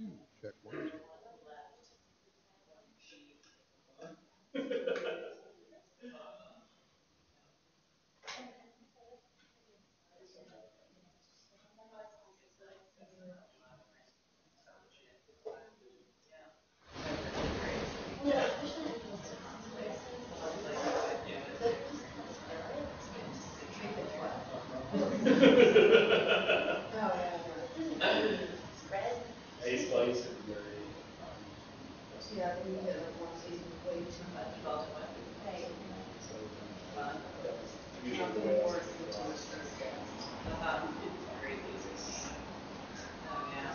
Check one, two. Yeah, we did it one season way too much. Hey. Nothing more than much Very easy. Oh yeah,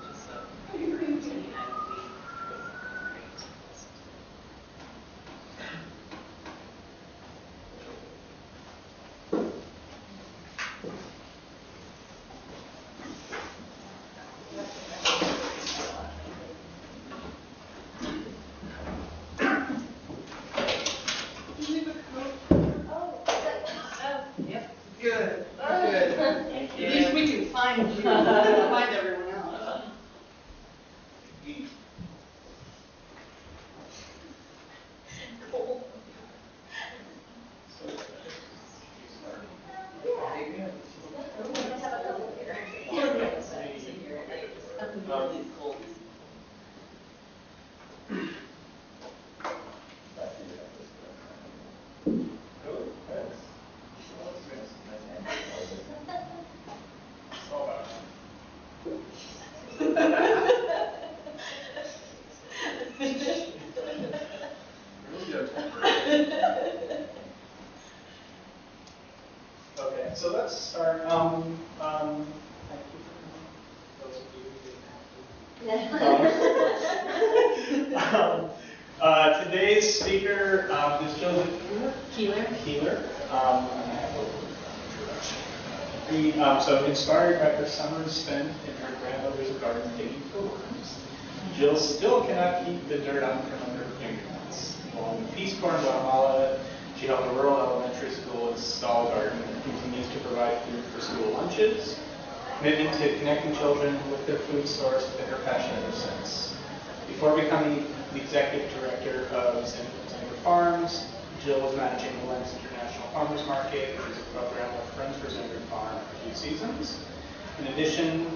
just a pretty routine week. Great. Yep. Good, good. Thank you. At least we can find you, find everyone else. Okay, so let's start. Thank you for those of you who didn't have to. Today's speaker is Joseph Keeler. So inspired by her summers spent in her grandmother's garden digging for worms, Jill still cannot keep the dirt out from under her fingernails. While in the Peace Corps in Guatemala, she helped a rural elementary school install a garden and continues to provide food for school lunches. Commitment to connecting children with their food source has been her passion ever since. Before becoming the executive director of Xanadu Farms, Jill was managing the Lens International Farmers Market, which is a program with Friends for Xanadu Farm for 2 seasons. In addition,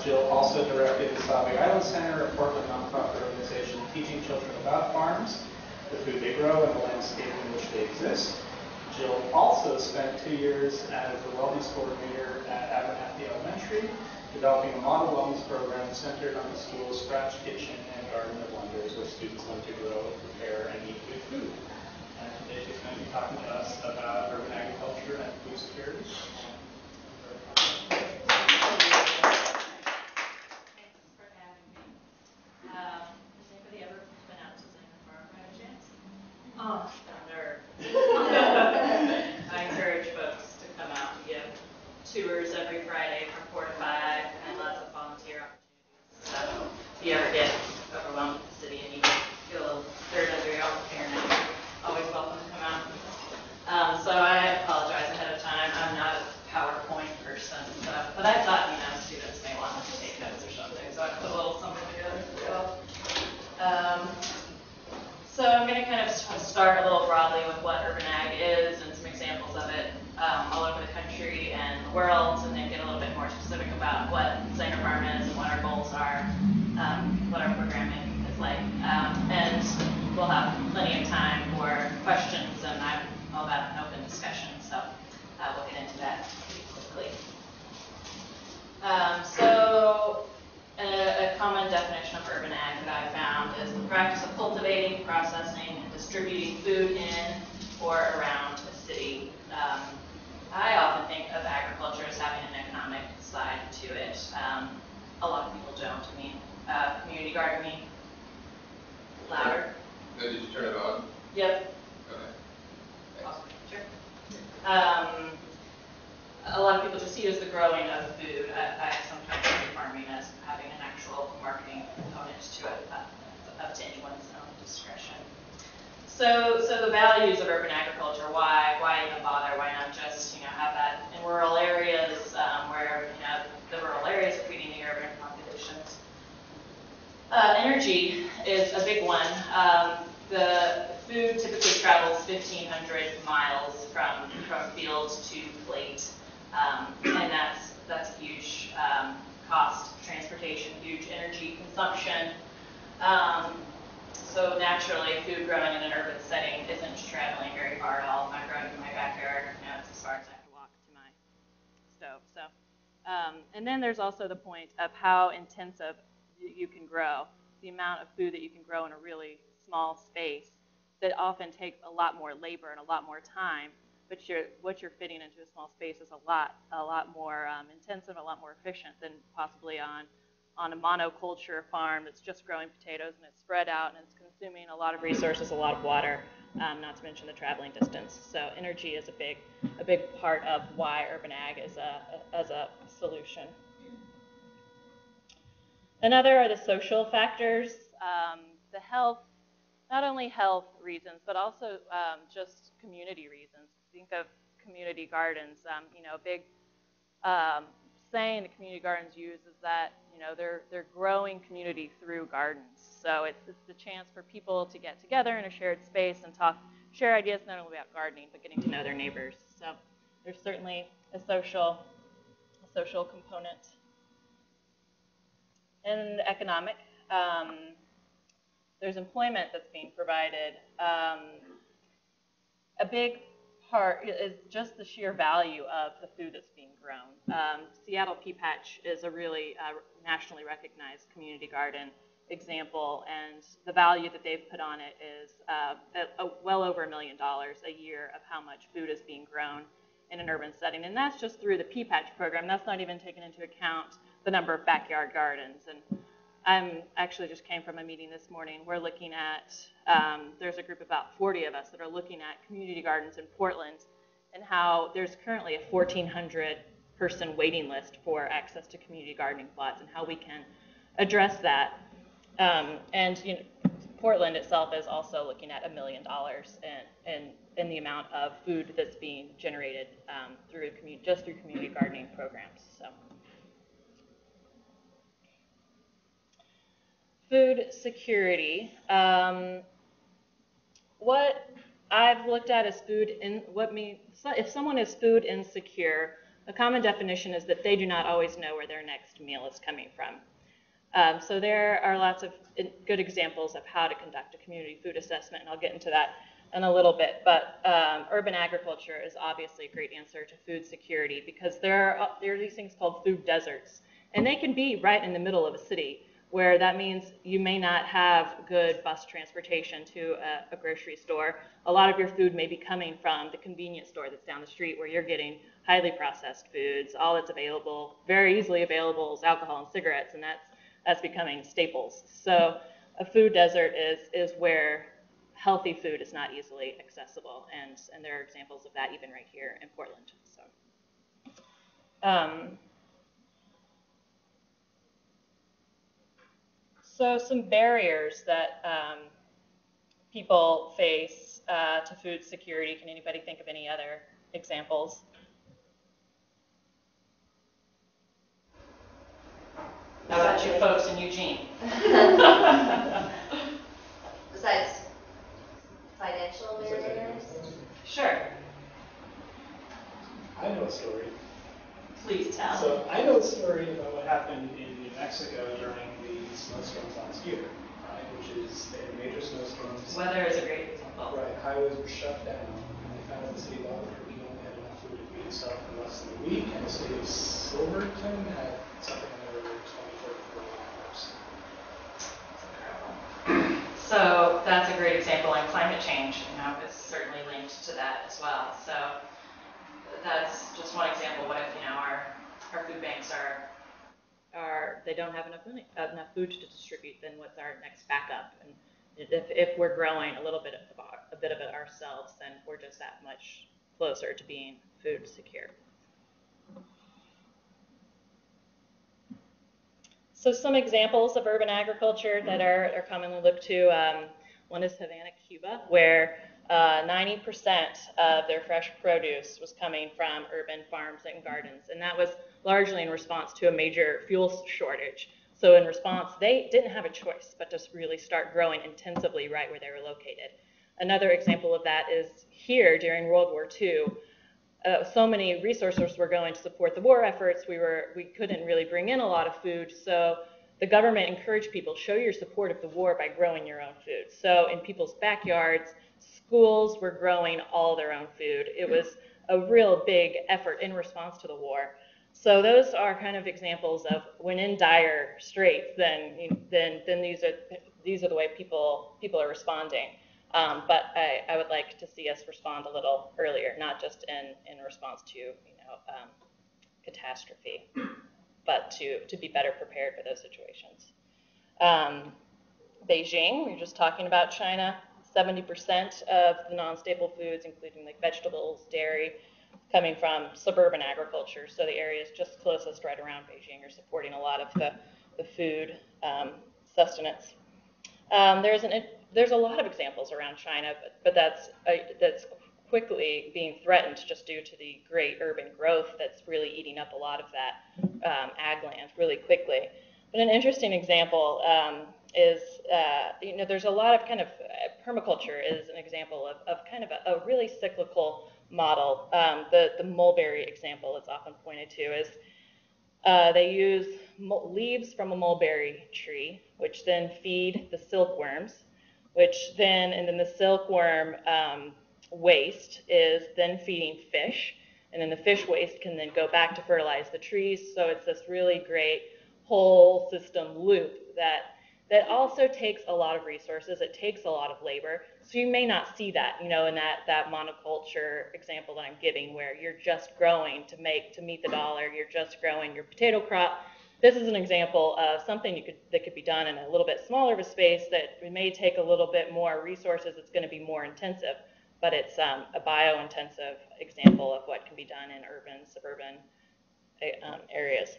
Jill also directed the Sauvie Island Center, a Portland nonprofit organization teaching children about farms, the food they grow, and the landscape in which they exist. Jill also spent 2 years as the wellness coordinator at Abernathy Elementary, developing a model wellness program centered on the school's scratch kitchen and garden of wonders where students learn to grow, prepare, and eat good food. And today she's going to be talking to us about urban agriculture and food security. Thanks for having me. Has anybody ever been out to Xanadu Farm by any chance? Oh, nerd. I encourage folks to come out and give tours every Friday from 4 to 5 and lots of volunteer opportunities. So if you ever get overwhelmed with the city and you feel a little dirt under your own fingernails, always welcome to come out. So I apologize ahead of time. I'm not a PowerPoint person, but I thought, students may want to take notes or something, so I put a little something together for you all. So I'm going to kind of start a little broadly with what urban ag is and some examples of it all over the country and the world, and then get a little bit more specific about what Xanadu Farm is and what our goals are, what our programming is like. And we'll have plenty of time for questions, and I'm all about an open discussion, so we'll get into that pretty quickly. So a common definition of urban ag that I found is the practice of cultivating, processing, and distributing food in or around a city. I often think of agriculture as having an economic side to it. A lot of people don't. Community gardening. Louder. Did you turn it on? Yep. Okay. Awesome. Sure. A lot of people just see it as the growing of food. I sometimes see farming as having an actual marketing component to it, up to anyone's own discretion. So the values of urban agriculture, why even bother? Why not just have that in rural areas where the rural areas are feeding the urban populations? big one. The food typically travels 1,500 miles from field to plate, and that's a huge cost, transportation, huge energy consumption. So naturally, food growing in an urban setting isn't traveling very far at all. If I'm growing in my backyard, it's as far as I have to walk to my stove. So, and then there's also the point of how intensive you can grow. The amount of food that you can grow in a really small space that often takes a lot more labor and a lot more time, but what you're fitting into a small space is a lot more intensive, a lot more efficient than possibly on a monoculture farm that's just growing potatoes and it's spread out and it's consuming a lot of resources, a lot of water, not to mention the traveling distance. So energy is a big part of why urban ag is a solution. Another are the social factors, the health, not only health reasons, but also just community reasons. Think of community gardens. A big saying the community gardens use is that they're growing community through gardens. So it's the chance for people to get together in a shared space and share ideas not only about gardening but getting to know their neighbors. So there's certainly a social component. And economic, there's employment that's being provided. A big part is just the sheer value of the food that's being grown. Seattle Pea Patch is a really nationally recognized community garden example, and the value that they've put on it is well over $1 million a year of how much food is being grown in an urban setting. And that's just through the Pea Patch program. That's not even taking into account the number of backyard gardens. And I actually just came from a meeting this morning. We're looking at, there's a group of about 40 of us that are looking at community gardens in Portland and how there's currently a 1,400 person waiting list for access to community gardening plots and how we can address that. And Portland itself is also looking at $1 million in the amount of food that's being generated through community gardening programs. So. Food security. What I've looked at is if someone is food insecure, a common definition is that they do not always know where their next meal is coming from. So there are lots of good examples of how to conduct a community food assessment, and I'll get into that in a little bit. But urban agriculture is obviously a great answer to food security because there are these things called food deserts, and they can be right in the middle of a city, where that means you may not have good bus transportation to a grocery store. A lot of your food may be coming from the convenience store that's down the street where you're getting highly processed foods. All that's available, very easily available, is alcohol and cigarettes, and that's becoming staples. So a food desert is where healthy food is not easily accessible, and there are examples of that even right here in Portland. So some barriers that people face to food security. Can anybody think of any other examples? How about you folks in Eugene? Besides financial barriers? Sure. I know a story. Please tell. So I know a story about what happened in New Mexico during the snowstorms last year, right? Which is they had major snowstorms. Weather is a great example. Right, highways were shut down, and they found out the city of Albuquerque only had enough food to feed itself in less than a week, and the city of Silverton had something in the order of 24 to 48 hours. So that's a great example, and climate change, is certainly linked to that as well. So that's just one example. What if our food banks are they don't have enough food to distribute? Then what's our next backup? And if we're growing a bit of it ourselves, then we're just that much closer to being food secure. So some examples of urban agriculture that are commonly looked to. One is Havana, Cuba, where 90% of their fresh produce was coming from urban farms and gardens, and that was largely in response to a major fuel shortage. So in response, they didn't have a choice but to really start growing intensively right where they were located. Another example of that is here during World War II. So many resources were going to support the war efforts. We couldn't really bring in a lot of food, so the government encouraged people, show your support of the war by growing your own food. So in people's backyards, schools were growing all their own food. It was a real big effort in response to the war. So those are kind of examples of when in dire straits, then these are the way people are responding. But I would like to see us respond a little earlier, not just in response to catastrophe, but to be better prepared for those situations. Beijing, we were just talking about China. 70% of the non-staple foods, including like vegetables, dairy, coming from suburban agriculture. So the areas just closest right around Beijing are supporting a lot of the food sustenance. There's a lot of examples around China, but that's quickly being threatened just due to the great urban growth that's really eating up a lot of that ag land really quickly. But an interesting example is, there's a lot of kind of permaculture is an example of kind of a really cyclical model. The mulberry example that's often pointed to is they use leaves from a mulberry tree, which then feed the silkworms, and then the silkworm waste is then feeding fish, and then the fish waste can then go back to fertilize the trees. So it's this really great whole system loop that also takes a lot of resources. It takes a lot of labor. So you may not see that, in that monoculture example that I'm giving, where you're just growing to meet the dollar. You're just growing your potato crop. This is an example of something that could be done in a little bit smaller of a space that may take a little bit more resources. It's going to be more intensive, but it's a bio-intensive example of what can be done in urban, suburban areas.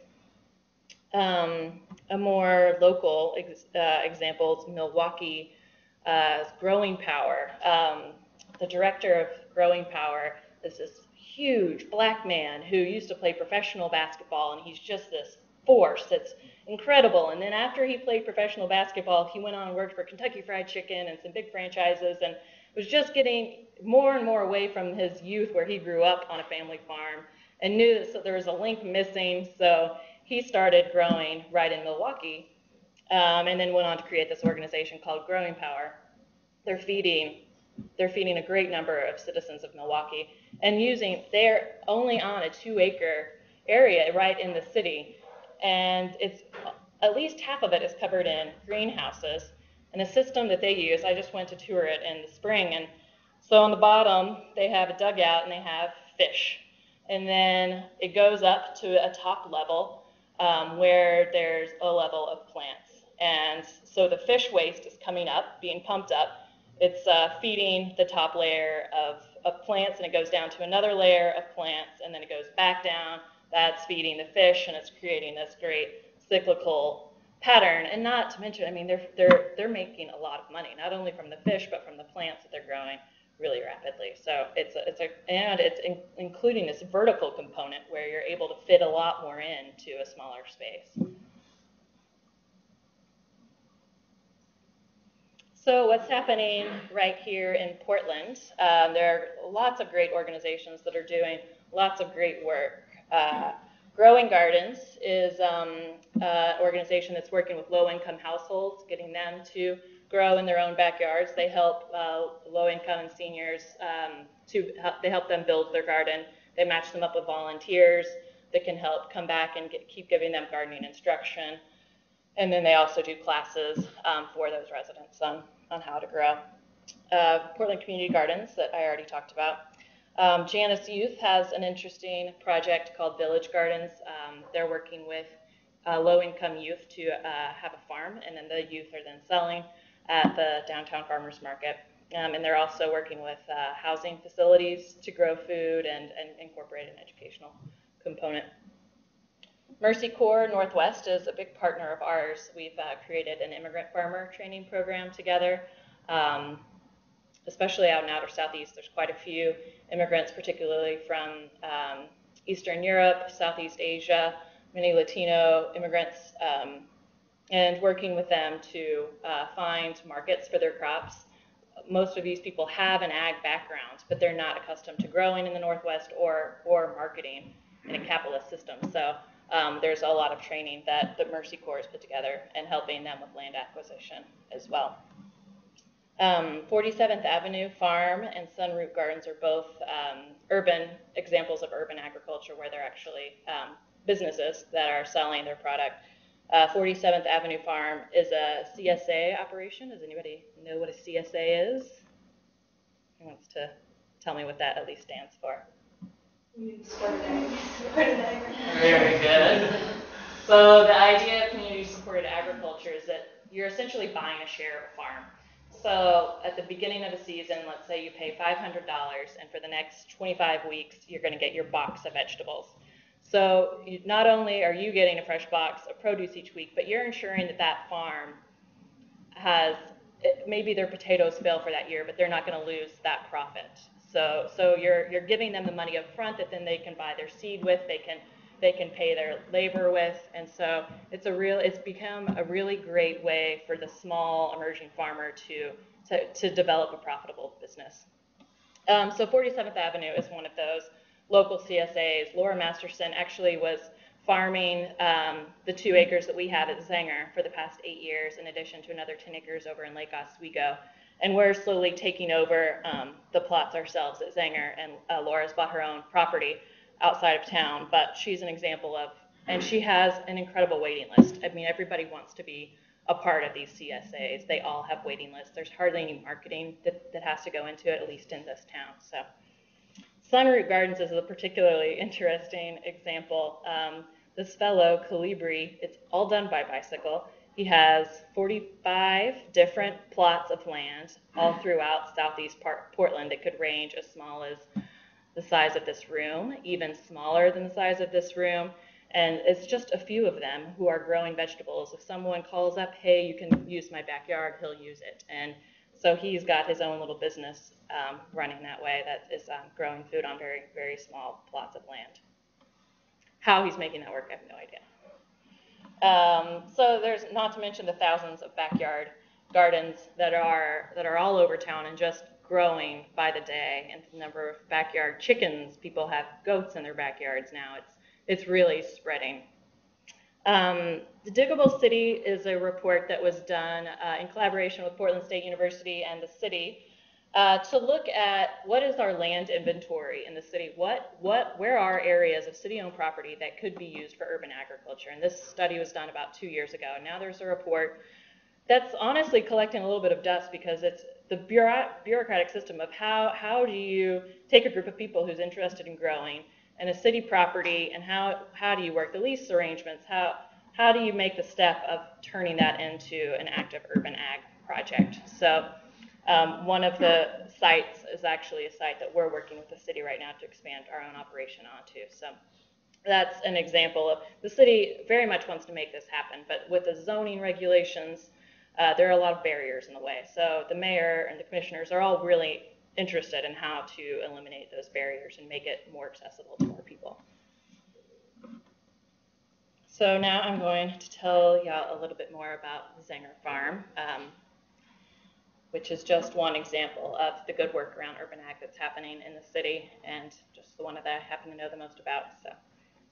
A more local example is Milwaukee Growing Power. The director of Growing Power is this huge black man who used to play professional basketball, and he's just this force that's incredible. And then after he played professional basketball, he went on and worked for Kentucky Fried Chicken and some big franchises, and was just getting more and more away from his youth where he grew up on a family farm, and knew that there was a link missing. So he started growing right in Milwaukee, and then went on to create this organization called Growing Power. They're feeding a great number of citizens of Milwaukee, and they're only on a 2-acre area right in the city, and it's at least half of it is covered in greenhouses. And the system that they use, I just went to tour it in the spring, and so on the bottom they have a dugout and they have fish, and then it goes up to a top level where there's a level of plants. And so the fish waste is coming up, being pumped up. It's feeding the top layer of plants, and it goes down to another layer of plants, and then it goes back down. That's feeding the fish, and it's creating this great cyclical pattern. And not to mention, I mean, they're making a lot of money, not only from the fish, but from the plants that they're growing really rapidly. So it's including this vertical component where you're able to fit a lot more into a smaller space. So what's happening right here in Portland? There are lots of great organizations that are doing lots of great work. Growing Gardens is an organization that's working with low-income households, getting them to grow in their own backyards. They help low-income and seniors they help them build their garden. They match them up with volunteers that can help come back and keep giving them gardening instruction. And then they also do classes for those residents on how to grow. Portland Community Gardens that I already talked about. Janus Youth has an interesting project called Village Gardens. They're working with low-income youth to have a farm, and then the youth are then selling at the downtown farmers market. And they're also working with housing facilities to grow food and incorporate an educational component. Mercy Corps Northwest is a big partner of ours. We've created an immigrant farmer training program together, especially out in outer Southeast. There's quite a few immigrants, particularly from Eastern Europe, Southeast Asia, many Latino immigrants and working with them to find markets for their crops. Most of these people have an ag background, but they're not accustomed to growing in the Northwest or marketing in a capitalist system. So there's a lot of training that the Mercy Corps has put together and helping them with land acquisition as well. 47th Avenue Farm and Sunroot Gardens are both urban examples of urban agriculture where they're actually businesses that are selling their product. 47th Avenue Farm is a CSA operation. Does anybody know what a CSA is? Who wants to tell me what that at least stands for? Very good. So the idea of community-supported agriculture is that you're essentially buying a share of a farm. So at the beginning of the season, let's say you pay $500, and for the next 25 weeks, you're going to get your box of vegetables. So not only are you getting a fresh box of produce each week, but you're ensuring that that farm has, maybe their potatoes fail for that year, but they're not going to lose that profit. So you're giving them the money up front that then they can buy their seed with, they can pay their labor with, and so it's become a really great way for the small emerging farmer to develop a profitable business. So 47th Avenue is one of those local CSAs. Laura Masterson actually was farming the 2 acres that we have at Zenger for the past 8 years, in addition to another 10 acres over in Lake Oswego. And we're slowly taking over the plots ourselves at Zenger, and Laura's bought her own property outside of town, but she's an example of, and she has an incredible waiting list. I mean, everybody wants to be a part of these CSAs. They all have waiting lists. There's hardly any marketing that has to go into it, at least in this town. So Sunroot Gardens is a particularly interesting example. This fellow, Calibri, it's all done by bicycle. He has 45 different plots of land all throughout southeast Portland that could range as small as the size of this room, even smaller than the size of this room. And it's just a few of them who are growing vegetables. If someone calls up, hey, you can use my backyard, he'll use it. And so he's got his own little business running that way that is growing food on very, very small plots of land. How he's making that work, I have no idea. So there's, not to mention the thousands of backyard gardens that are all over town and just growing by the day, and the number of backyard chickens. People have goats in their backyards now. It's really spreading. The Diggable City is a report that was done in collaboration with Portland State University and the city to look at what is our land inventory in the city. Where are areas of city-owned property that could be used for urban agriculture? And this study was done about 2 years ago. Now there's a report that's honestly collecting a little bit of dust, because it's the bureaucratic system of how do you take a group of people who's interested in growing and a city property, and how do you work the lease arrangements? How do you make the step of turning that into an active urban ag project? So one of the sites is actually a site that we're working with the city right now to expand our own operation onto. So that's an example of, the city very much wants to make this happen, but with the zoning regulations, there are a lot of barriers in the way. So the mayor and the commissioners are all really interested in how to eliminate those barriers and make it more accessible to more people. So now I'm going to tell y'all a little bit more about Zenger Farm, which is just one example of the good work around urban ag that's happening in the city, and just the one that I happen to know the most about. So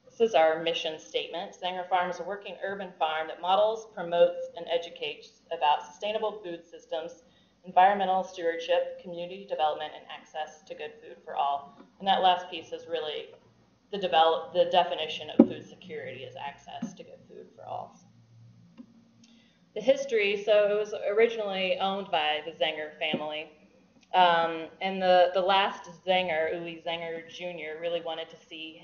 this is our mission statement. Zenger Farm is a working urban farm that models, promotes, and educates about sustainable food systems, environmental stewardship, community development, and access to good food for all. And that last piece is really the definition of food security, is access to good food for all. The history, so it was originally owned by the Zenger family. And the last Zenger, Uli Zenger Jr., really wanted to see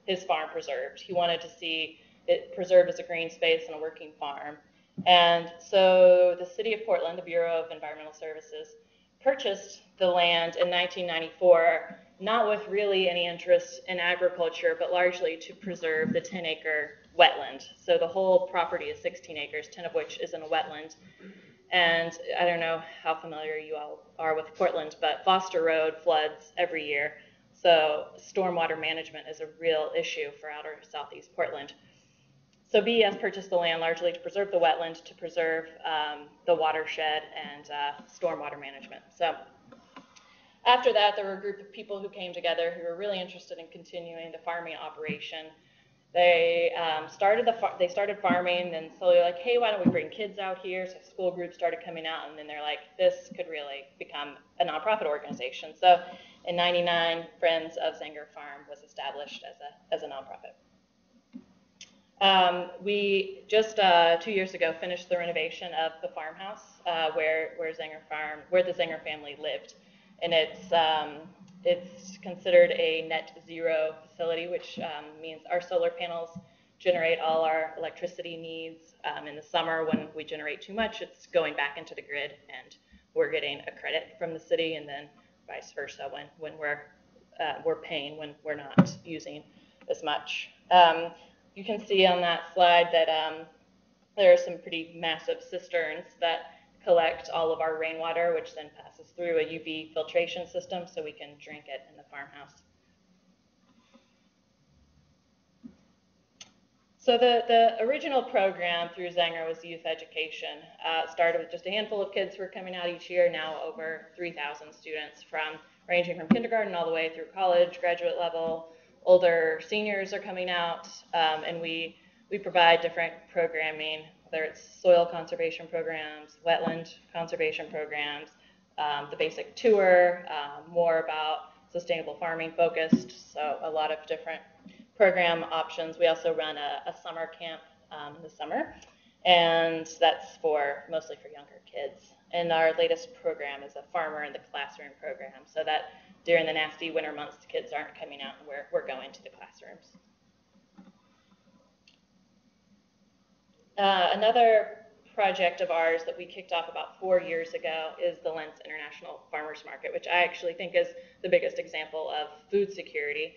his farm preserved. He wanted to see it preserved as a green space and a working farm. And so the city of Portland, the Bureau of Environmental Services, purchased the land in 1994, not with really any interest in agriculture, but largely to preserve the 10-acre wetland. So the whole property is 16 acres, 10 of which is in a wetland. And I don't know how familiar you all are with Portland, but Foster Road floods every year. So stormwater management is a real issue for outer southeast Portland. So BES purchased the land largely to preserve the wetland, to preserve the watershed and stormwater management. So after that, there were a group of people who came together who were really interested in continuing the farming operation. They started farming, and slowly like, hey, why don't we bring kids out here? So school groups started coming out, and then they're like, this could really become a nonprofit organization. So in '99, Friends of Zenger Farm was established as a nonprofit. We just 2 years ago finished the renovation of the farmhouse where the Zenger family lived, and it's considered a net zero facility, which means our solar panels generate all our electricity needs. In the summer, when we generate too much, it's going back into the grid, and we're getting a credit from the city, and then vice versa when we're paying when we're not using as much. You can see on that slide that there are some pretty massive cisterns that collect all of our rainwater, which then passes through a UV filtration system so we can drink it in the farmhouse. So the original program through Zenger was youth education. It started with just a handful of kids who were coming out each year, now over 3,000 students ranging from kindergarten all the way through college, graduate level. Older seniors are coming out, and we provide different programming, whether it's soil conservation programs, wetland conservation programs, the basic tour, more about sustainable farming focused, so a lot of different program options. We also run a summer camp in the summer, and that's mostly for younger kids. And our latest program is a Farmer in the Classroom program, so that during the nasty winter months, the kids aren't coming out and we're going to the classrooms. Another project of ours that we kicked off about 4 years ago is the Lents International Farmers Market, which I actually think is the biggest example of food security.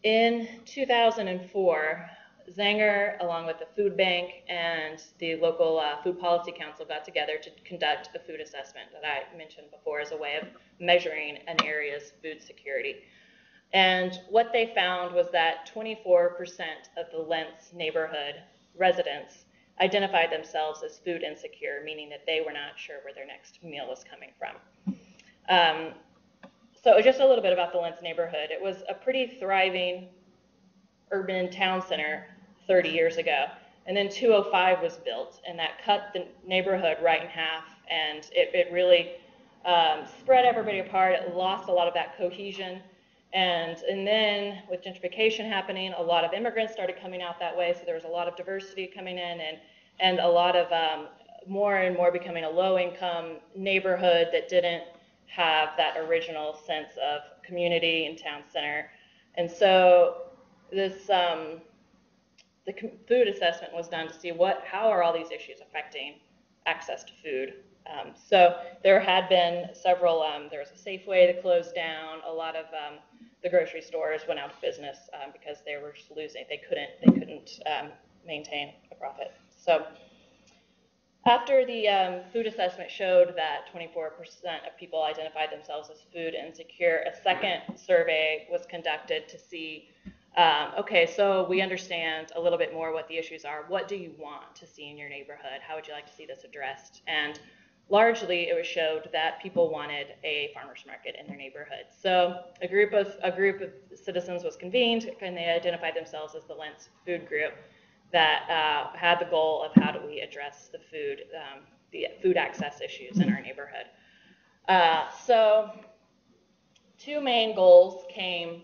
In 2004, Zenger, along with the food bank and the local food policy council, got together to conduct a food assessment that I mentioned before as a way of measuring an area's food security. And what they found was that 24% of the Lents neighborhood residents identified themselves as food insecure, meaning that they were not sure where their next meal was coming from. So just a little bit about the Lents neighborhood. It was a pretty thriving urban town center 30 years ago. And then 205 was built, and that cut the neighborhood right in half, and it really spread everybody apart. It lost a lot of that cohesion. And then with gentrification happening, a lot of immigrants started coming out that way, so there was a lot of diversity coming in, and a lot of more and more becoming a low-income neighborhood that didn't have that original sense of community and town center. And so this the food assessment was done to see how are all these issues affecting access to food. So there had been several, there was a Safeway that closed down, a lot of the grocery stores went out of business because they were just losing, they couldn't maintain a profit. So after the food assessment showed that 24% of people identified themselves as food insecure, a second survey was conducted to see, okay, so we understand a little bit more what the issues are. What do you want to see in your neighborhood? How would you like to see this addressed? And largely, it was showed that people wanted a farmer's market in their neighborhood. So a group of citizens was convened, and they identified themselves as the Lents Food Group that had the goal of how do we address the food access issues in our neighborhood. So two main goals came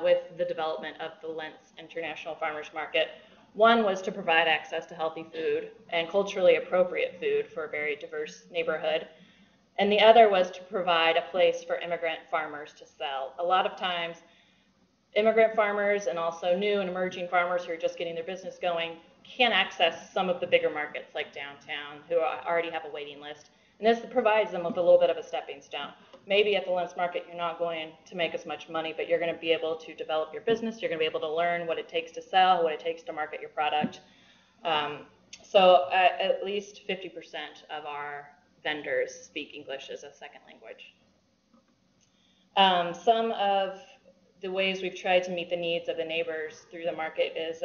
with the development of the Lents International Farmers Market. One was to provide access to healthy food and culturally appropriate food for a very diverse neighborhood. And the other was to provide a place for immigrant farmers to sell. A lot of times, immigrant farmers and also new and emerging farmers who are just getting their business going can't access some of the bigger markets like downtown who already have a waiting list. And this provides them with a little bit of a stepping stone. Maybe at the Lents Market you're not going to make as much money, but you're going to be able to develop your business, you're going to be able to learn what it takes to sell, what it takes to market your product. So at least 50% of our vendors speak English as a second language. Some of the ways we've tried to meet the needs of the neighbors through the market is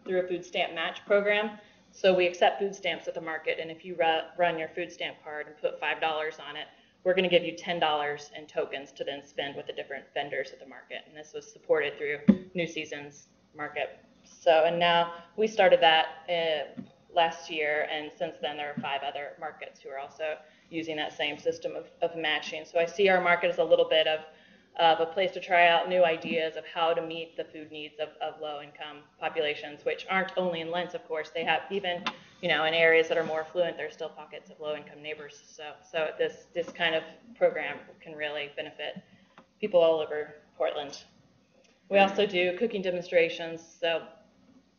through a food stamp match program. So we accept food stamps at the market, and if you run your food stamp card and put $5 on it, we're going to give you $10 in tokens to then spend with the different vendors at the market. And this was supported through New Seasons Market. So, and now we started that last year, and since then there are 5 other markets who are also using that same system of matching. So I see our market as a little bit of a place to try out new ideas of how to meet the food needs of low-income populations, which aren't only in Lentz, of course. They have even, in areas that are more affluent, there's still pockets of low-income neighbors. So this kind of program can really benefit people all over Portland. We also do cooking demonstrations, so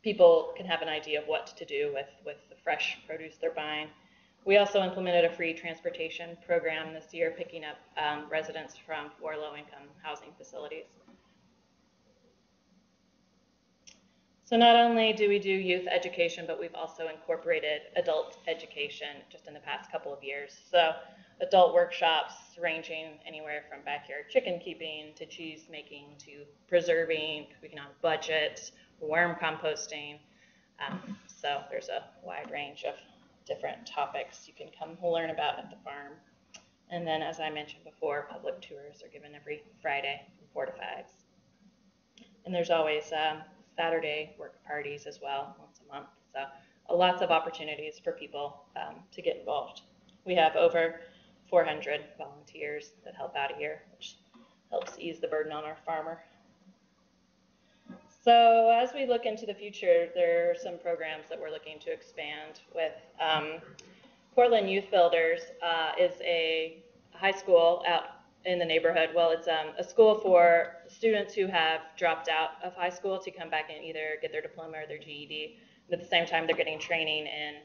people can have an idea of what to do with the fresh produce they're buying. We also implemented a free transportation program this year, picking up residents from 4 low-income housing facilities. So not only do we do youth education, but we've also incorporated adult education just in the past couple of years. So adult workshops ranging anywhere from backyard chicken keeping to cheese making to preserving, cooking on a budget, worm composting. So there's a wide range of different topics you can come learn about at the farm. And then, as I mentioned before, public tours are given every Friday from 4 to 5. And there's always Saturday work parties as well, once a month. So lots of opportunities for people to get involved. We have over 400 volunteers that help out here, which helps ease the burden on our farmer. So as we look into the future, there are some programs that we're looking to expand with. Portland Youth Builders is a high school out in the neighborhood. Well, it's a school for students who have dropped out of high school to come back and either get their diploma or their GED. And at the same time, they're getting training in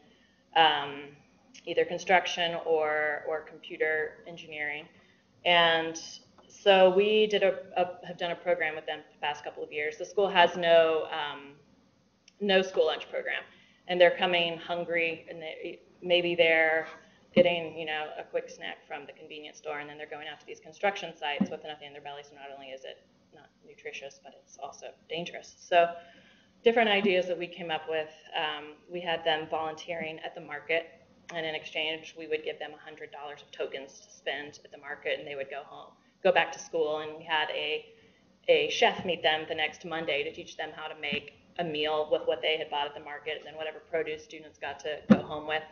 either construction or computer engineering. And so we have done a program with them the past couple of years. The school has no school lunch program, and they're coming hungry, and maybe they're getting a quick snack from the convenience store, and then they're going out to these construction sites with nothing in their belly. So not only is it not nutritious, but it's also dangerous. So different ideas that we came up with. We had them volunteering at the market, and in exchange we would give them $100 of tokens to spend at the market, and they would go back to school, and we had a chef meet them the next Monday to teach them how to make a meal with what they had bought at the market and then whatever produce students got to go home with.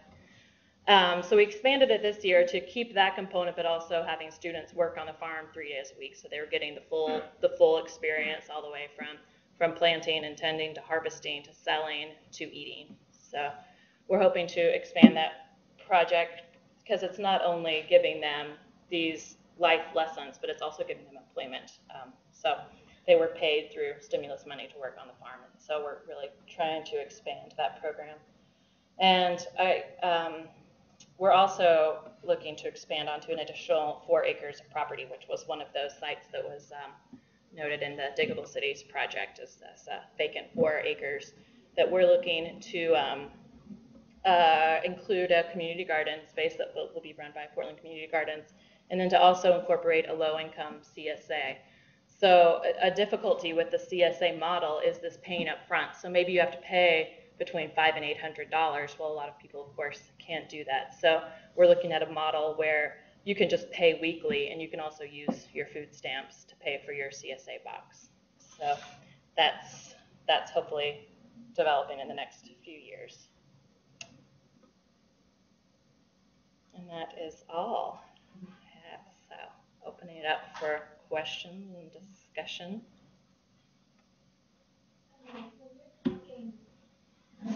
So we expanded it this year to keep that component, but also having students work on the farm 3 days a week, so they were getting the full experience all the way from planting and tending to harvesting to selling to eating. So we're hoping to expand that project because it's not only giving them these life lessons, but it's also giving them employment. So they were paid through stimulus money to work on the farm, and so we're really trying to expand that program. And we're also looking to expand onto an additional 4 acres of property, which was one of those sites that was noted in the Diggable Cities project as vacant 4 acres that we're looking to include a community garden space that will be run by Portland Community Gardens, and then to also incorporate a low-income CSA. So a difficulty with the CSA model is this paying up front. So maybe you have to pay between $500 and $800. Well, a lot of people, of course, can't do that. So we're looking at a model where you can just pay weekly, and you can also use your food stamps to pay for your CSA box. So that's hopefully developing in the next few years. And that is all I have. So opening it up for questions and discussion.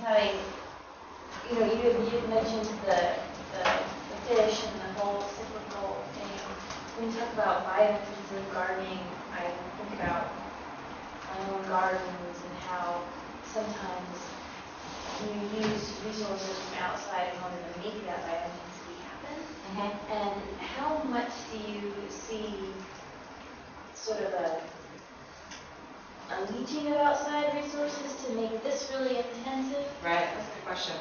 Having, you mentioned the fish and the whole cyclical thing. When you talk about biointensive gardening, I think about my own gardens and how sometimes you use resources from outside in order to make that biointensity happen. Mm-hmm. And how much do you see sort of a leaching of outside resources to make this really intensive? Right, that's a good question.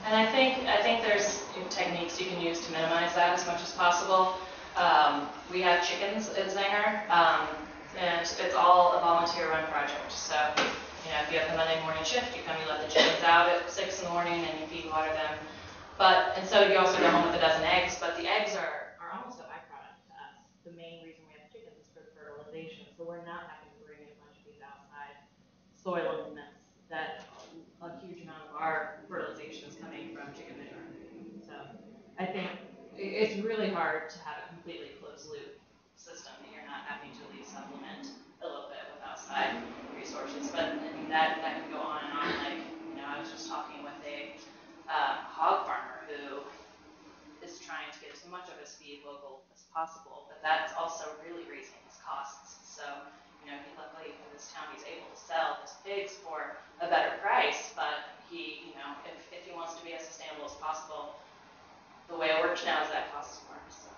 And I think there's techniques you can use to minimize that as much as possible. We have chickens at Zenger. And it's all a volunteer-run project. So, if you have the Monday morning shift, you come, you let the chickens out at 6 in the morning, and you feed water them. And so you also go home with a dozen eggs, but the eggs are almost a byproduct to us. The main reason we have chickens is for the fertilization, so we're not having to bring in a bunch of these outside soil limits that a huge amount of our fertilization is coming from chicken manure. So I think it's really hard to have a completely closed loop system that you're not having to at least supplement a little bit with outside resources. But I mean, that can go on and on. Like, I was just talking with a hog farmer who is trying to get as much of his feed local as possible, but that's also really raising his costs. So, luckily in this town, he's able to sell his pigs for a better price, but he, if he wants to be as sustainable as possible, the way it works now is that costs more. So.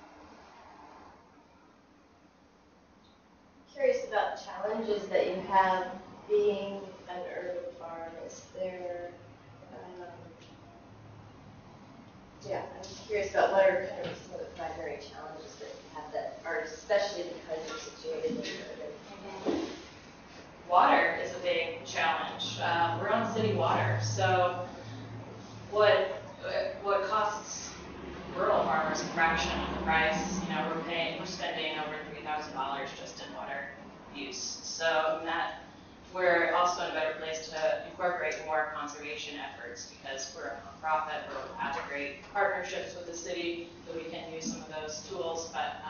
Curious about the challenges that you have being an urban farm. Is there, I'm curious about what are kind of some of the primary challenges that you have that are especially because you're situated in urban. Water is a big challenge. We're on city water, so what costs rural farmers a fraction of the price? We're spending over $3,000 just in water use. So that we're also in a better place to incorporate more conservation efforts because we're a nonprofit. We have great partnerships with the city, so we can use some of those tools. But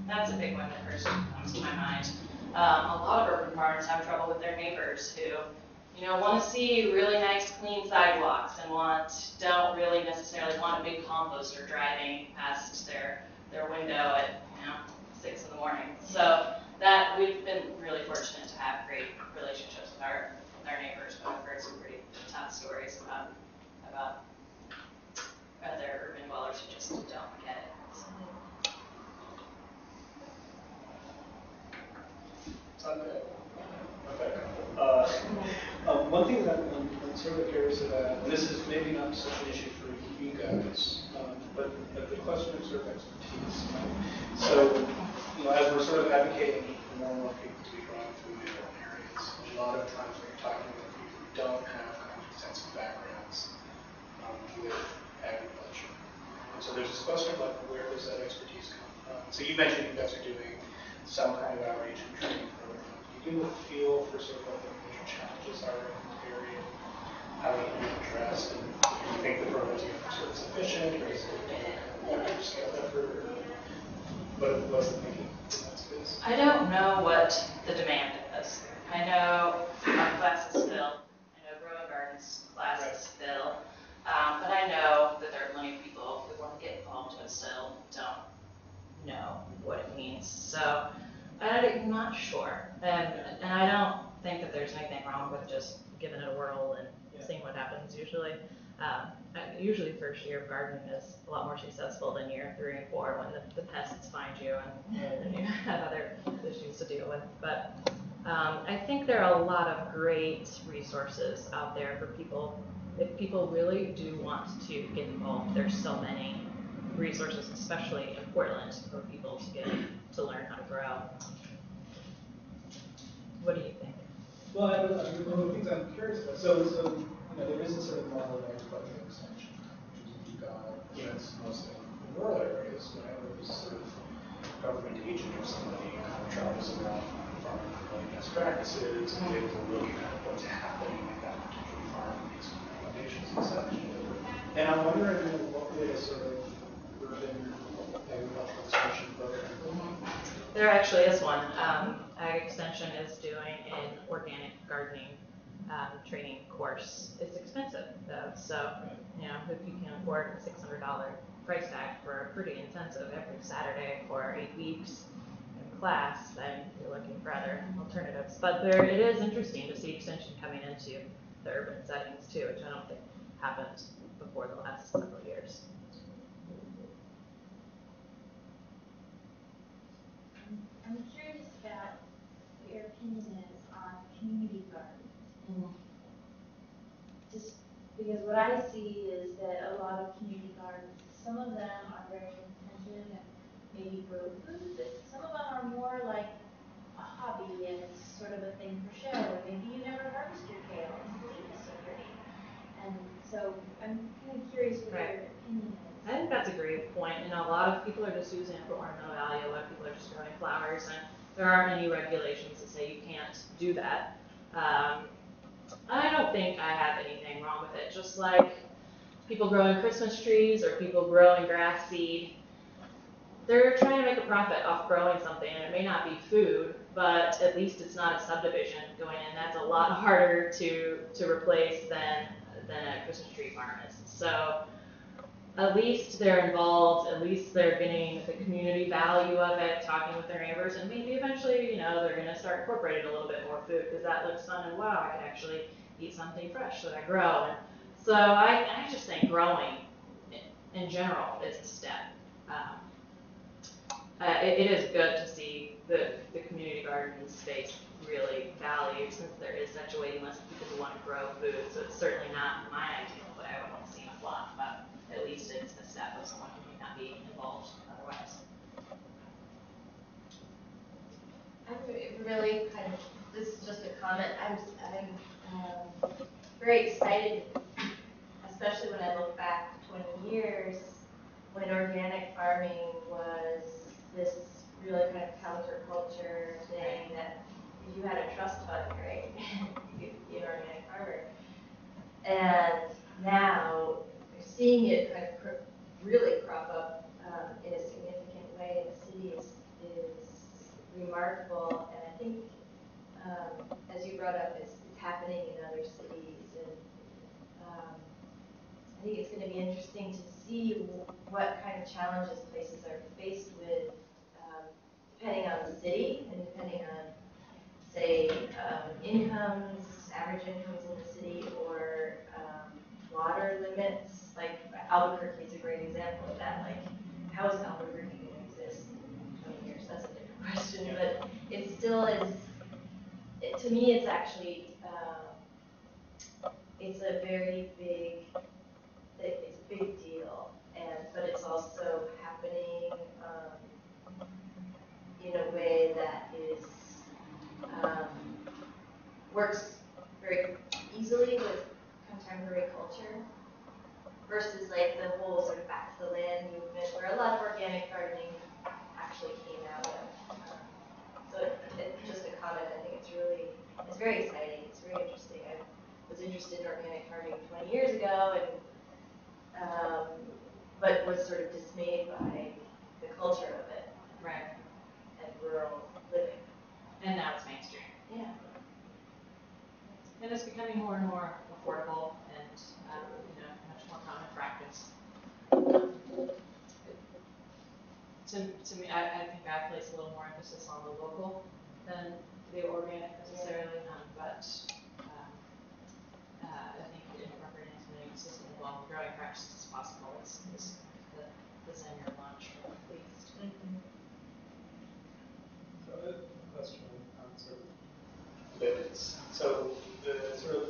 that's a big one that first comes to my mind. A lot of urban farmers have trouble with their neighbors who, want to see really nice, clean sidewalks and don't really necessarily want a big composter driving past their window at 6 in the morning. So that we've been really fortunate to have great relationships with our neighbors, but I've heard some pretty tough stories about other urban dwellers who just don't get it. So. One thing that I'm sort of curious about, and this is maybe not such an issue for you guys, but the question of sort of expertise. So, as we're sort of advocating for more and more people to be growing food in urban areas, a lot of times when you're talking about people who don't have kind of extensive backgrounds with agriculture. And so there's this question of like, where does that expertise come from? So you mentioned you guys are doing some kind of outreach and training program. Do you give a feel for sort of what the major challenges are in the area, how they can be addressed, and do you think the programs are sort of sufficient, or is it a larger scale effort, or what's the thinking in that space? I don't know what the demand is. I know our classes fill. I know growing gardens classes fill. But I know that there are plenty of people who want to get involved and still don't know what it means. So I'm not sure. And I don't think that there's anything wrong with just giving it a whirl and seeing what happens usually. Usually first year of gardening is a lot more successful than year 3 and 4 when the pests find you and you have other issues to deal with. But I think there are a lot of great resources out there for people. If people really do want to get involved, there's so many resources, especially in Portland, for people to learn how to grow. What do you think? Well, one of the things I'm curious about, so there is a sort of model of agricultural extension, which is you've got, it's mostly in rural areas, whenever there's sort of government agent or somebody kind of travels around farming promoting best practices and able to look at what's happening in that particular farm and make some recommendations and such. And I'm wondering what would a sort of urban agricultural extension program look like? There actually is one. Ag Extension is doing an organic gardening training course. It's expensive though, so if you can afford a $600 price tag for a pretty intensive every Saturday for 8 weeks in class, then you're looking for other alternatives. But it is interesting to see extension coming into the urban settings too, which I don't think happened before the last several years. I'm curious about what your opinion is on community gardens. Mm-hmm. Just because what I see is that a lot of community gardens, some of them are very intensive and maybe grow food, but some of them are more like a hobby and it's sort of a thing for show, and maybe you never harvest your kale, and the leaf is so pretty. And so I'm kind of curious what Right. your opinion is. I think that's a great point. And a lot of people are just using it for ornamental value. A lot of people are just growing flowers, and there aren't any regulations that say you can't do that. I don't think I have anything wrong with it. Just like people growing Christmas trees or people growing grass seed, they're trying to make a profit off growing something, and it may not be food, but at least it's not a subdivision going in. That's a lot harder to replace than a Christmas tree farm is. So at least they're involved, at least they're getting the community value of it, talking with their neighbors, and maybe eventually, they're going to start incorporating a little bit more food because that looks fun and wow, I can actually eat something fresh that I grow. And so I just think growing in general is a step. It is good to see the community garden space really valued since there is such a waiting list of people who want to grow food. So it's certainly not my ideal, but I would want to see a lot, but at least it's a step of someone who may not be involved otherwise. I'm really this is just a comment, I'm very excited, especially when I look back 20 years, when organic farming was this really kind of counterculture thing that if you had a trust fund, right, you could be an organic farmer. And now seeing it kind of really crop up in a significant way in the city is remarkable. And I think, as you brought up, it's happening in other cities. And I think it's going to be interesting to see what kind of challenges places are faced with, depending on the city and depending on, say, incomes, average incomes in the city, or water limits. Like Albuquerque is a great example of that. Like, how is Albuquerque going to exist in 20 years? That's a different question, but it still is. To me, it's actually it's a very big. It's a big deal, but it's also happening in a way that is works very easily with contemporary culture versus like the whole sort of back to the land movement, where a lot of organic gardening actually came out of. So it's just a comment. I think it's very exciting. It's very interesting. I was interested in organic farming 20 years ago, and but was sort of dismayed by the culture of it. Right. And rural living. And now it's mainstream. Yeah. And it's becoming more and more affordable and much more common practice. To me, I think I place a little more emphasis on the local than the organic necessarily, but I think incorporating as many sustainable growing practices as possible is the zen your lunch, at least. Mm-hmm. So a question on sort of limits. So the sort of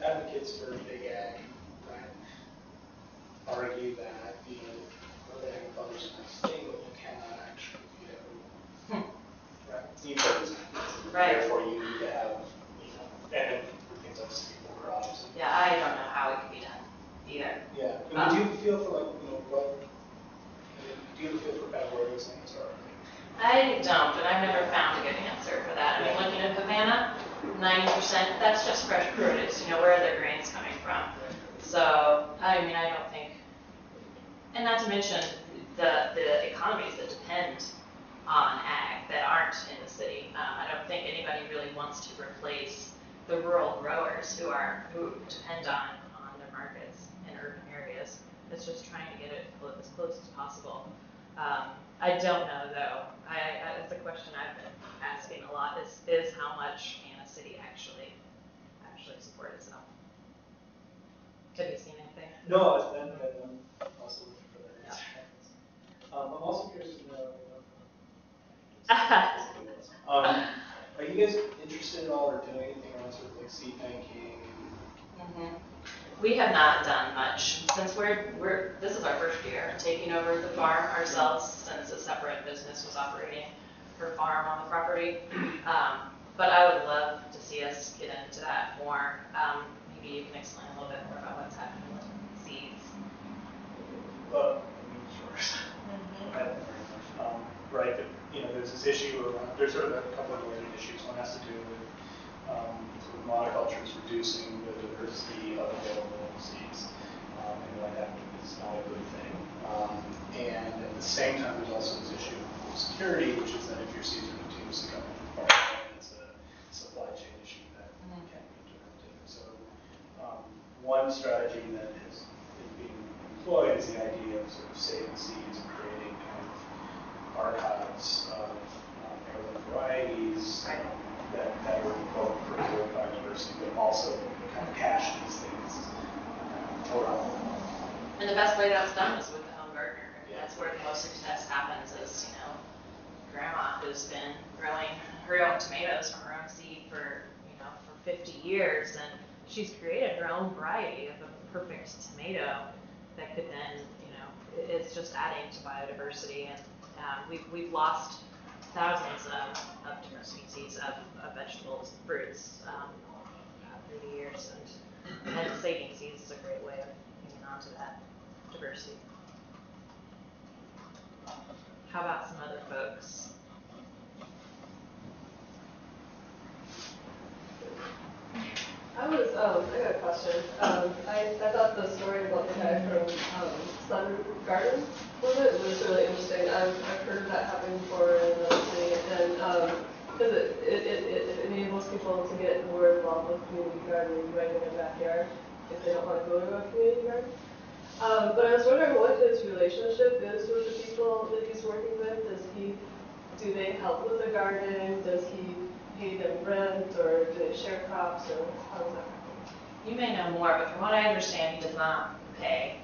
advocates for big ag, right, argue that urban agriculture is unstable, you cannot actually, right? You can, Right. Therefore, you need to have, and things like staple crops. Yeah, I don't know how it can be done either. Yeah. And do you feel for like, what? Do you feel for kind of where those things are? I don't, and I've never found a good answer for that. I mean, looking at Havana, 90%, that's just fresh produce. Where are their grains coming from? So, I don't think, and not to mention the economies that depend on ag that aren't in the city. I don't think anybody really wants to replace the rural growers who depend on their markets in urban areas. It's just trying to get it as close as possible. I don't know though. It's a question I've been asking a lot. Is how much can a city actually support itself? Have you seen anything? No, it's been, but I'm also looking for that answer. Yeah. I'm also curious to know. Are you guys interested at all or doing anything around sort of like seed banking? Mm-hmm. We have not done much since this is our first year taking over the farm ourselves since a separate business was operating. farm on the property. But I would love to see us get into that more. Maybe you can explain a little bit more about what's happening with seeds. Sure. I don't very much. Right, but, there's this issue around, there's sort of a couple of related issues. One has to do with sort of monocultures reducing the diversity of available seeds, and why that is not a good thing. And at the same time, there's also this issue of security, which is that if your seeds are continuously coming from far away, it's a supply chain issue that can't be interrupted. So one strategy that is being employed is the idea of sort of saving seeds and creating kind of archives of heirloom varieties that are both preserved biodiversity, but also kind of cache these things around the world. And the best way that's done is with the home gardener. That's where the most success happens is, grandma who's been growing her own tomatoes from her own seed for 50 years, and she's created her own variety of a perfect tomato that could then, it's just adding to biodiversity. And we've lost thousands of different species of vegetables, fruits through the years, and saving seeds is a great way of hanging on to that diversity. How about some other folks? I got a question. I thought the story about the guy from Sun Garden was really interesting. I've heard that happen before in another city, and because it enables people to get more involved with community gardening right in their backyard if they don't want to go to a community garden. But I was wondering what his relationship is with the people that he's working with. Do they help with the garden? Does he pay them rent, or do they share crops, or how does that happen? You may know more, but from what I understand, he does not pay.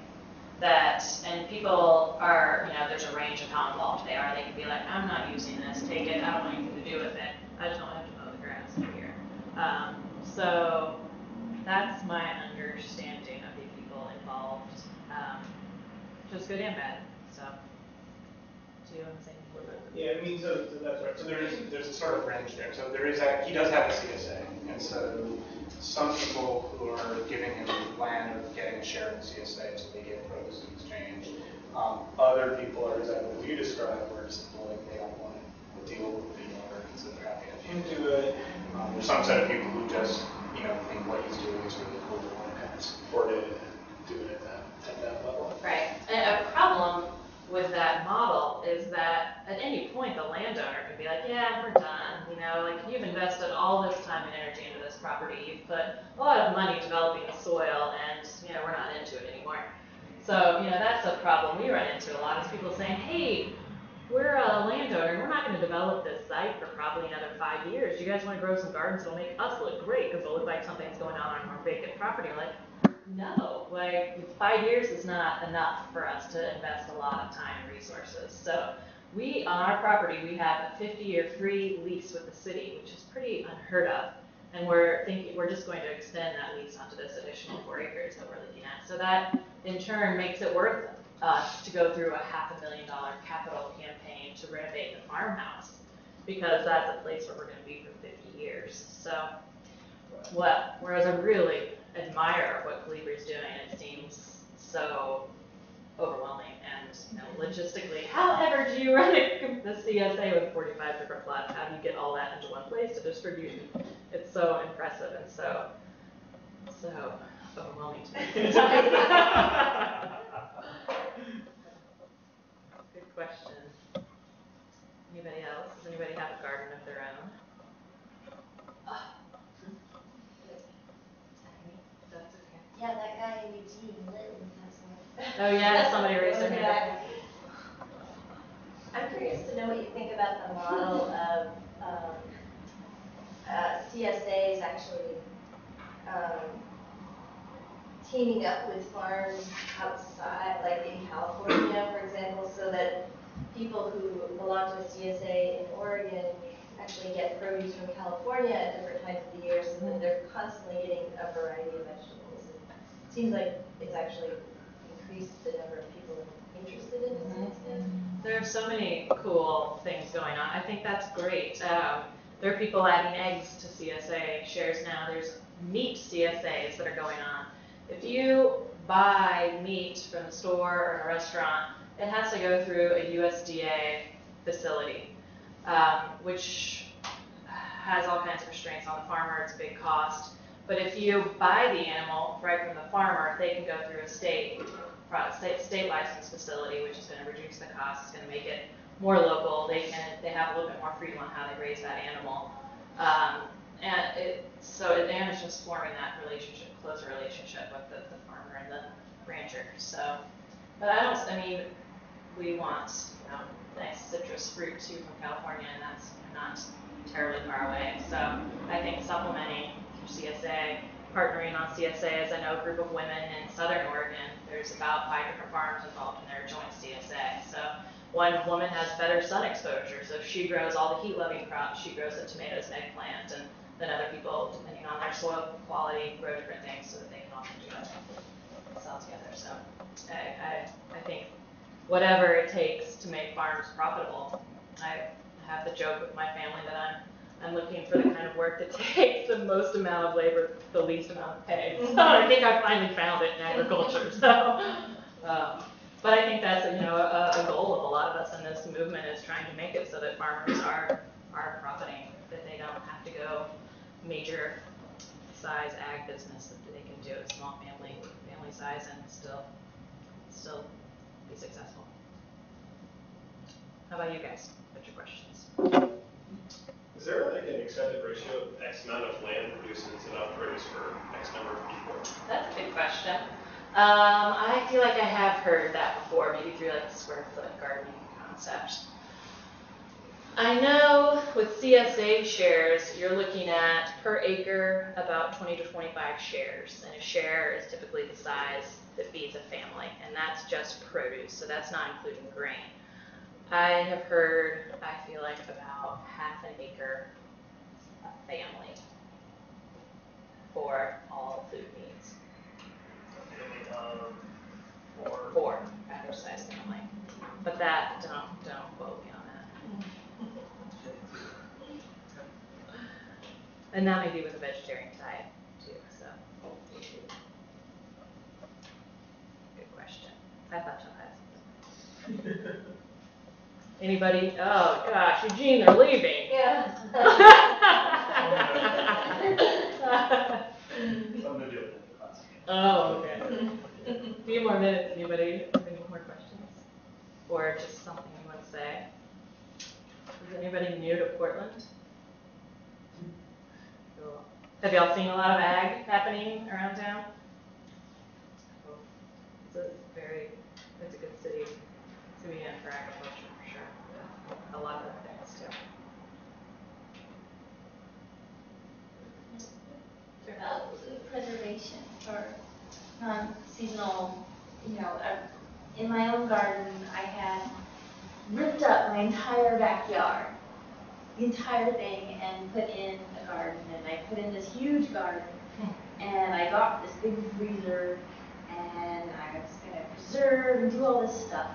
That, and people are, there's a range of how involved they are. They can be like, I'm not using this, take it, I don't want anything to do with it. I just don't have to mow the grass over here. So that's my understanding of the people involved, just good and bad. So, do you want to say more about that? Yeah, so that's right. So there's a sort of range there. So he does have a CSA, and so some people who are giving him land are getting a share in the CSA, so they get produce in exchange. Other people are exactly what you described, where it's like they don't want to deal with the owner, and so they're happy to have him do it. There's some set of people who just think what he's doing is really cool, they want to kind of support it and do it at that level. Right. And a problem with that model is that at any point the landowner could be like, yeah, we're done. You've invested all this time and energy into this property. You've put a lot of money developing the soil, and we're not into it anymore. So that's a problem we run into a lot, is people saying, hey, we're a landowner and we're not going to develop this site for probably another 5 years. Do you guys want to grow some gardens that'll make us look great because it'll look like something's going on our vacant property? Like, no, 5 years is not enough for us to invest a lot of time and resources. So on our property, we have a 50-year free lease with the city, which is pretty unheard of. And we're just going to extend that lease onto this additional 4 acres that we're looking at. So that in turn makes it worth us to go through a $500,000 capital campaign to renovate the farmhouse, because that's a place where we're going to be for 50 years. So whereas I really admire what Calibri's doing, it seems so overwhelming and logistically. However, do you run the CSA with 45 different plots? How do you get all that into one place to distribute? It's so impressive and so overwhelming to me. Good question. Anybody else? Does anybody have a garden of their own? That's okay. Yeah, that guy in Eugene, Litton, has one. Oh yeah, somebody raised their hand. I'm curious to know what you think about the model of CSAs actually teaming up with farms outside, like in California, for example, so that people who belong to a CSA in Oregon actually get produce from California at different times of the year, so that they're constantly getting a variety of vegetables. It seems like it's actually increased the number of people interested in the CSA. There are so many cool things going on. I think that's great. There are people adding eggs to CSA shares now. There's meat CSAs that are going on. If you buy meat from the store or in a restaurant, it has to go through a USDA facility, which has all kinds of restraints on the farmer. It's a big cost. But if you buy the animal right from the farmer, they can go through a state licensed facility, which is going to reduce the cost. It's going to make it more local. They have a little bit more freedom on how they raise that animal. And it's just forming that closer relationship with the farmer and the rancher. So, but we want, nice citrus fruit too from California, and that's not terribly far away. So I think supplementing through CSA, partnering on CSAs. I know a group of women in Southern Oregon. There's about 5 different farms involved in their joint CSA. So one woman has better sun exposure, so she grows all the heat-loving crops. She grows the tomatoes and eggplant, and then other people, depending on their soil quality, grow different things so that they can also do that sell together. So I think whatever it takes to make farms profitable. I have the joke with my family that I'm looking for the kind of work that takes the most amount of labor, the least amount of pay. So I think I finally found it in agriculture. So, but I think that's a goal of a lot of us in this movement is trying to make it so that farmers are profiting, that they don't have to go major size ag business, that they can do it small family size and still be successful. How about you guys? What's your questions? Is there like an accepted ratio of X amount of land produces enough produce for X number of people? That's a good question. I feel like I have heard that before, maybe through like the square foot gardening concept. I know with CSA shares, you're looking at per acre about 20 to 25 shares, and a share is typically the size that feeds a family, and that's just produce, so that's not including grain. I have heard, I feel like about half an acre a family for all food needs. Four average size family. But that, don't quote me on that. And that may be with a vegetarian diet too, so. Good question. I thought Jill had something. Anybody? Oh gosh, Eugene, they're leaving. Yeah. Something to do with the class. Oh, okay. A few more minutes. Anybody have any more questions? Or just something you want to say? Is anybody new to Portland? Cool. Have y'all seen a lot of ag happening around town? Cool. It's a good city to be in for agriculture for sure. A lot of other things too. About food preservation for non-seasonal, in my own garden, I had ripped up my entire backyard, the entire thing, and put in a garden, and I put in this huge garden, and I got this big freezer, and I was going to preserve and do all this stuff.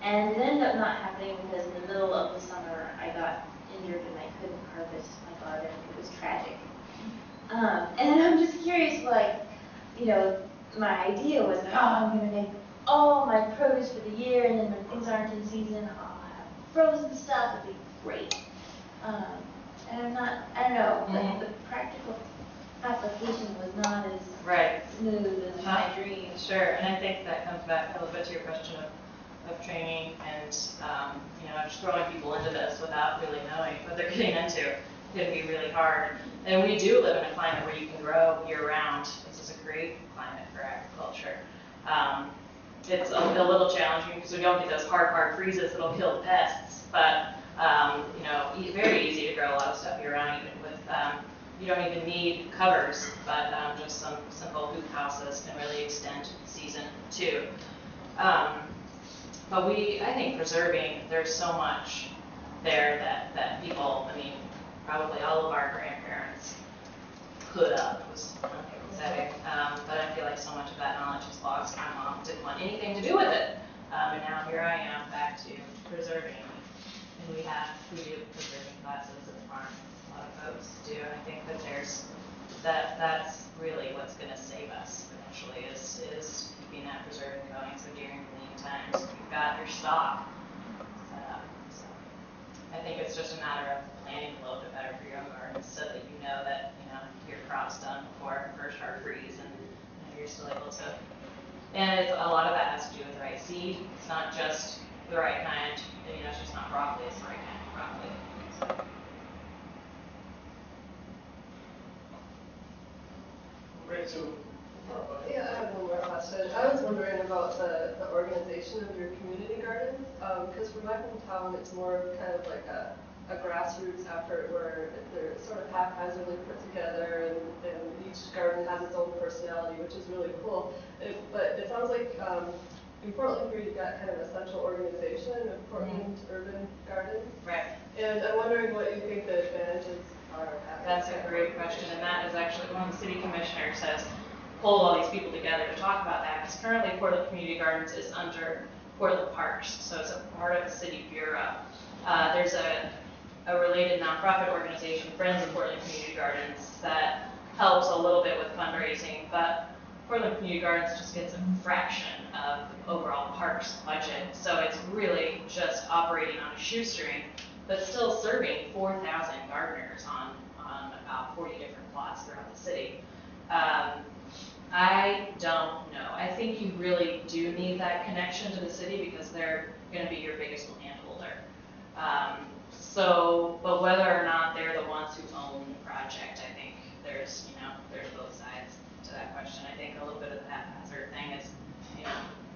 And it ended up not happening because in the middle of the summer, I got injured and I couldn't harvest my garden. It was tragic. And I'm just curious, my idea was that, I'm going to make all my produce for the year, and then when things aren't in season, I'll have frozen stuff. It'd be great. And I don't know, but the practical application was not as smooth as my dream. Sure, and I think that comes back a little bit to your question of training and, just throwing people into this without really knowing what they're getting into. Can be really hard. And we do live in a climate where you can grow year-round. This is a great climate for agriculture. It's a little challenging because we don't get those hard freezes that'll kill the pests. But very easy to grow a lot of stuff year-round, even with you don't even need covers, but just some simple hoop houses can really extend the season too. But I think preserving, there's so much there that people, probably all of our grandparents put up, was one thing to say. But I feel like so much of that knowledge is lost. My mom didn't want anything to do with it. And now here I am back to preserving. And we do preserving classes at the farm. A lot of folks do. And I think that that's really what's going to save us eventually is keeping that preserving going. So during the lean times, you've got your stock set up. So I think it's just a matter of planning a little bit better for your own garden so that you know that your crop's done before first hard freeze and you're still able to. And a lot of that has to do with the right seed. It's not just the right kind. It's just not broccoli. It's the right kind of broccoli. So. Great. So, Yeah, I have one more question. I was wondering about the organization of your community gardens, because for my hometown, it's more kind of like a grassroots effort where they're sort of haphazardly put together, and each garden has its own personality, which is really cool. But it sounds like in Portland here, you've got kind of a central organization of Portland Urban Gardens. Right. And I'm wondering what you think the advantages are of having. That's a great question, and that is actually one of the city commissioners has pulled all these people together to talk about that, because currently Portland Community Gardens is under Portland Parks, so it's a part of the city bureau. There's a related nonprofit organization, Friends of Portland Community Gardens, that helps a little bit with fundraising, but Portland Community Gardens just gets a fraction of the overall parks budget, so it's really just operating on a shoestring, but still serving 4,000 gardeners on about 40 different plots throughout the city. I don't know. I think you really do need that connection to the city because they're going to be your biggest landholder. But whether or not they're the ones who own the project, I think there's both sides to that question. I think a little bit of the haphazard thing is,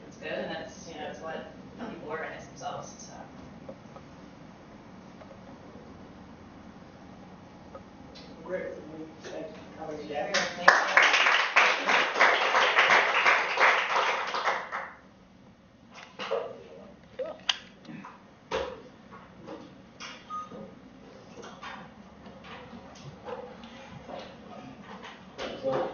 it's good, and it's what people organize themselves. So. great. Thank you for coming again. Thank you. So